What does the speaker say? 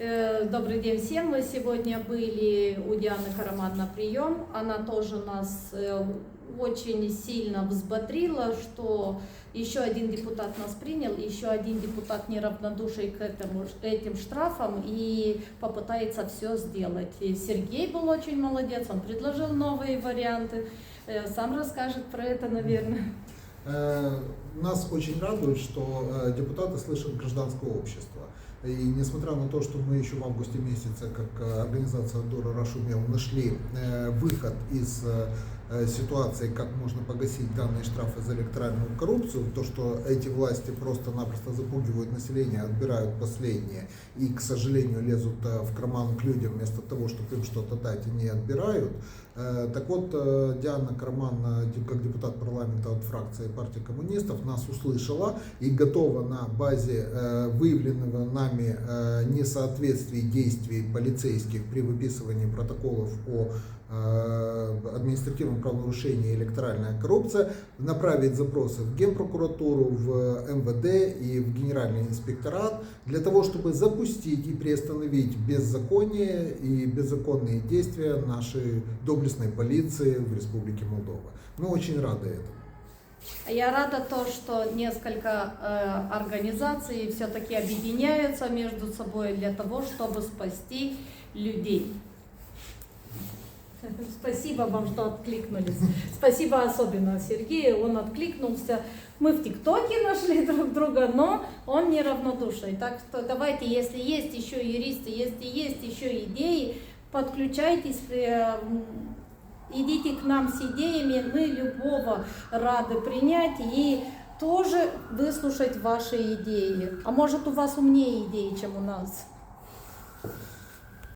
Добрый день всем. Мы сегодня были у Дианы Караман на прием. Она тоже нас очень сильно взбодрила, что еще один депутат нас принял, еще один депутат неравнодушен к этим штрафам и попытается все сделать. И Сергей был очень молодец, он предложил новые варианты. Сам расскажет про это, наверное. Нас очень радует, что депутаты слышат гражданское общество. И несмотря на то, что мы еще в августе месяце, как организация Дора Рашумел, нашли выход из ситуации, как можно погасить данные штрафы за электоральную коррупцию, то, что эти власти просто-напросто запугивают население, отбирают последнее и, к сожалению, лезут в карман к людям вместо того, чтобы им что-то дать, они отбирают. Так вот, Диана Караман, как депутат парламента от фракции партии коммунистов, нас услышала и готова на базе выявленного нами несоответствий действий полицейских при выписывании протоколов о административном правонарушении и электоральная коррупция направить запросы в Генпрокуратуру, в МВД и в Генеральный инспекторат для того, чтобы запустить и приостановить беззаконие и беззаконные действия нашей доблестной полиции в Республике Молдова. Мы очень рады этому. Я рада то, что несколько организаций все-таки объединяются между собой для того, чтобы спасти людей. Спасибо вам, что откликнулись. Спасибо особенно Сергею, он откликнулся. Мы в ТикТоке нашли друг друга, но он неравнодушный. Так что давайте, если есть еще юристы, если есть еще идеи, подключайтесь, идите к нам с идеями, мы любого рады принять и тоже выслушать ваши идеи. А может, у вас умнее идеи, чем у нас?